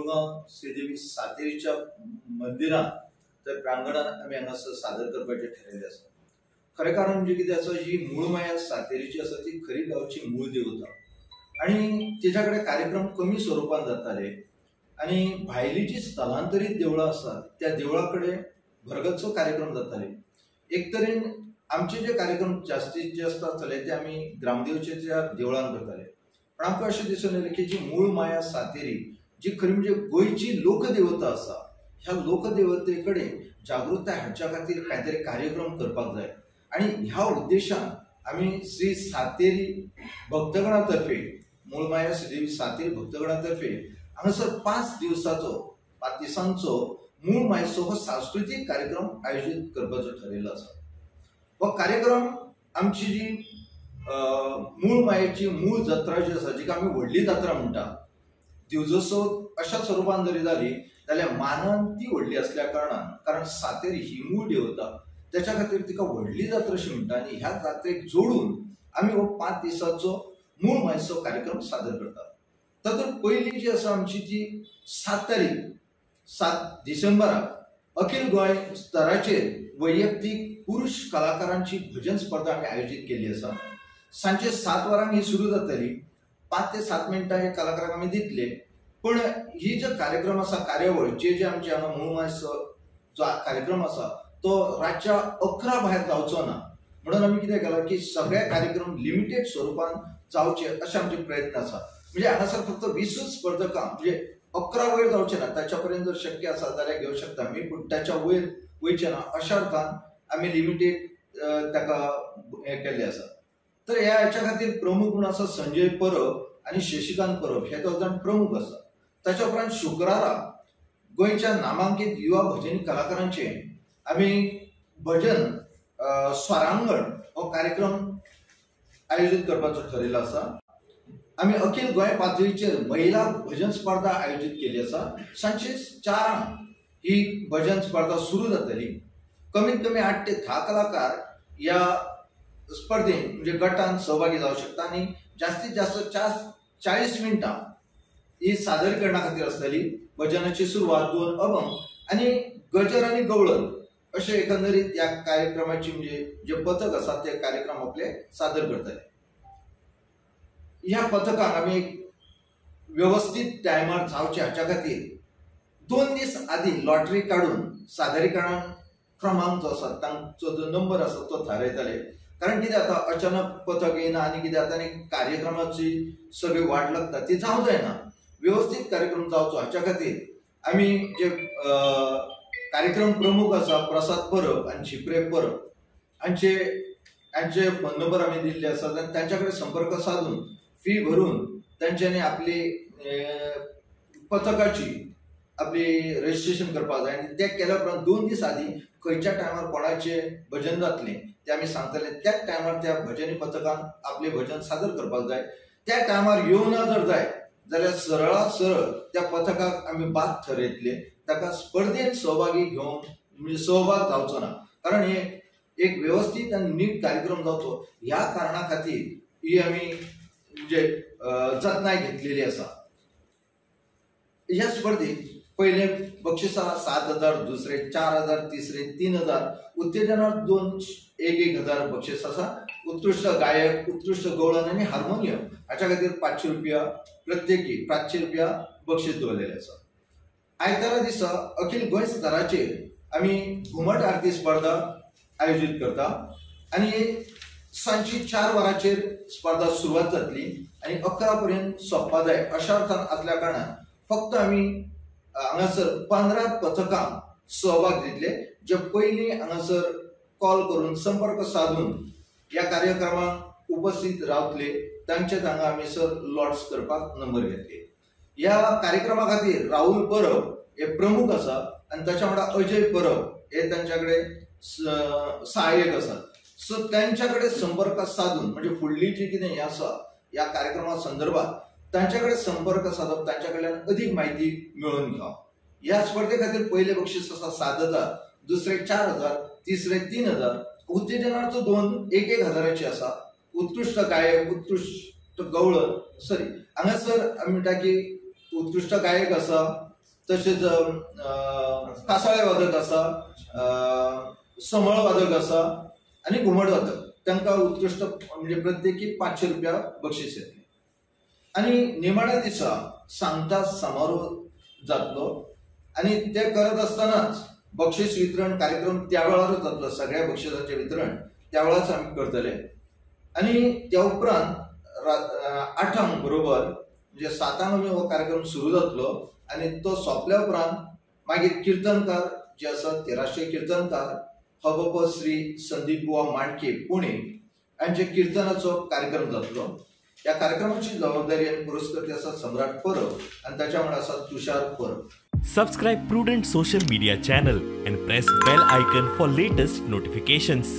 मुळगांव श्रीदेवी सातेरीच्या मंदिरात त्या प्रांगणात आम्ही हांगासर सादर करपाचे ठरयले आसा। खरें कारण म्हणजे कितें आसा, ही मूळ माया सातेरीची आसा ती खरी गांवची मूळ देवता आणि तिच्या कडेन कार्यक्रम कमी स्वरूपात जाताले आणि भायली जी स्थलांतरीत देवळां आसात त्या देवळां कडेन भरगच्चो कार्यक्रम जाताले। एक तरेन आमचे जे कार्यक्रम जास्तीत जास्त आसताले ते आमी ग्रामदेवतेच्या देवळांत करताले, पण आमकां अशें दिसून येलें की जी मूळ माया सातेरी जी खरी म्हणजे गोंयची लोकदेवता आसा, ह्या लोकदेवते कडेन जागृताय हाडच्या खातीर कांयतरी कार्यक्रम करपाक जाय आणि ह्या उद्देशान आमी श्री सातेरी भक्तगणा तर्फे मूळ माया श्रीदेवी सातेरी भक्तगणा तर्फे हांगासर 5 दिसांचो मूळ मायेचो हो सांस्कृतिक कार्यक्रम आयोजीत करपाचो ठरयिल्लो आसा। हो कार्यक्रम आमची जी मूळ मायेची मूळ जत्रा जी आसा, जिका आमी व्हडली जात्रा म्हणटा, दिवजोत्सव अशा स्वरूपान जरी जाली जाल्यार मानान ती व्हडली असल्या कारणान, कारण सातेरी ही मूळ देवता त्याच्या खातीर तिका व्हडली जात्रा अशी म्हणटा आणि ह्या जात्रेक जोडून आमी हो 5 दिसांचो मूळ मायेचो कार्यक्रम सादर करतात। तातूंत पयली जी आसा आमची ती 7 तारीख 7 डिसेंबराक अखिल गोंय स्तराचेर वैयक्तीक पुरुष कलाकारांची भजन स्पर्धा आमी आयोजीत केल्ली आसा। सांजे 7 वरांक ही सुरू जातली, 5 ते 7 मिनटां हे कलाकारांक आमी दितले, पण ही जो कार्यक्रम आसा, कार्यावळ जे आमचे हांगा मूळ मायेचो जो कार्यक्रम आसा तो रातच्या 11 भायर जावचो ना, म्हणून आमी कितें केलां की सगळे कार्यक्रम लिमिटेड स्वरूपान जावचे अशे आमचे प्रयत्न आसा। म्हणजे हांगासर फक्त 20 स्पर्धकां म्हणजे 11 वयर जावचे ना, ताच्या पर्यंत जर शक्य आसा जाल्यार घेवं शकता आमी, पूण ताच्या वयर वयचे ना अशा अर्थान आमी लिमिटेड ताका हे केल्ले आसा। तर ह्याच्या खातीर प्रमुख म्हणून आसा संजय परब आनी शशिकांत परब, हे 2 जाण प्रमुख आसा। ताच्या उपरांत शुक्रारा गोंयच्या नामांकीत युवा भजनी कलाकारांचे आमी भजन स्वरांगण हो कार्यक्रम आयोजीत करपाचो ठरयिल्लो आसा। आमी अखिल गोंय पातळीचेर महिला भजन स्पर्धा आयोजीत केली आसा। सांजे 4 ही भजन स्पर्धा सुरू जातली। कमीत कमी 8 ते 10 कलाकार या स्पर्धेत म्हणजे गटान सहभागी जावं शकता आणि जास्तीत जास्त 40 मिनिटां ही सादरीकरणा खातीर आसतली। भजनाची सुरवात 2 अभंग आणि गजर आणि गवळण अशे एकंदरीत या कार्यक्रमाची म्हणजे जे पथक आसा ते कार्यक्रम आपले सादर करतले। ह्या पथकाक आमी एक व्यवस्थित टायमार जावचे हाच्या खातीर 2 दीस आदी लॉटरी काढून सादरीकरण क्रमांक जो आसा तांचो जो नंबर आसा तो थारायतले, कारण कितें जाता अचानक पथक येना आनी कितें जाता आनी कार्यक्रमाची सगळी वाट लागता ती जावं जायना। व्यवस्थित कार्यक्रम जावचो हाच्या खातीर आमी जे कार्यक्रम प्रमुख आसा प्रसाद परब आनी झिपरे परब हांचे फोन नंबर आमी दिल्ले आसात आनी तांच्या कडेन संपर्क साधून फी भरून तांच्यांनी आपली पथकाची आपली रजिस्ट्रेशन करपाक जाय आनी ते केल्या उपरांत 2 दीस आदी खंयच्या टायमार कोणाचे भजन जातले ते आमी सांगतले, त्याच टायमार त्या भजनी पथकान आपले भजन सादर करपाक जाय। त्या टायमार येवना जर जाय जाल्यार सरळ त्या पथकाक आमी बाद ठरयतले, ताका स्पर्धेत सहभागी घेवन म्हणजे सहभाग जावचो ना, कारण हे एक व्यवस्थित आनी नीट कार्यक्रम जावचो ह्या कारणा खातीर ही आमी म्हणजे जतनाय घेतलेली आसा। ह्या स्पर्धेत पहिले बक्षिसां 7,000, दुसरे 4,000, तिसरे 3,000, उत्तेजनार्थ 1,000 बक्षीस आसा। उत्कृष्ट गायक, उत्कृष्ट गवळण आनी हार्मोनियम हाच्या खातीर 500 रुपया प्रत्येकी 500 रुपया बक्षीस दवरलेले आसा। आयतारा दिसा अखिल गोंय स्तराचेर आमी घुमट आरती स्पर्धा आयोजीत करता आनी सांजची 4 वरांचेर स्पर्धा सुरवात जातली आनी 11 पर्यंत सोंपपा जाय अशा अर्थान आसल्या कारणान फक्त आमी हांगासर 15 पथकां सहभाग घेतले, जे पयलीं हांगासर कॉल करून संपर्क साधून ह्या कार्यक्रमाक उपस्थित रावतले तांचे हांगा आमी सर लॉट्स करपाक नंबर घेतले। ह्या कार्यक्रमा खातीर राहुल परब हे प्रमुख आसा आनी ताच्या वांगडा अजय परब हे तांच्या कडेन सहाय्यक आसात। सो तांच्या कडेन संपर्क साधून म्हणजे फुडली जी कितें हें आसा ह्या कार्यक्रमा संदर्भात तांच्या कडेन संपर्क साधप, तांच्या कडल्यान अदीक म्हायती मेळोवन घेवप। ह्या स्पर्धे खातीर पयले बक्षीस आसा 7,000, दुसरे 4,000, तिसरे 3,000, उत्तेजनार्थ 1,000चे आसा। उत्कृष्ट गायक, उत्कृष्ट गवळण हांगासर आमी म्हणटा की उत्कृष्ट गायक आसा, तसेच कासाळे वादक आसा, समळ वादक आसा आणि घुमट वादक तांकां उत्कृश्ट म्हणजे प्रत्येकी 500 रुपया बक्षीस येतलें. आणि निमाण्या दिसा सांगता समारोह जातलो आणि ते करत असतानाच बक्षीस वितरण कार्यक्रम त्या वेळारच जातलो. सगळ्या बक्षिसांचे वितरण त्या वेळाच आमी करतले. आणि त्या उपरांत 8 बरोबर म्हणजे 7 आमी हो कार्यक्रम सुरू जातलो आणि तो सोंपल्या उपरांत मागीर कीर्तनकार जे आसात ते राष्ट्रीय कीर्तनकार हबप श्री संदीप बुवा मांडके पुणे यांचे कीर्तनाचो कार्यक्रम जातलो. या कार्यक्रमाची जबाबदारी आणि पुरस्कृती आसा सम्राट परब आणि त्याच्या वांगडा आसा तुषार Parab. Subscribe Prudent social media channel and press bell icon for latest notifications.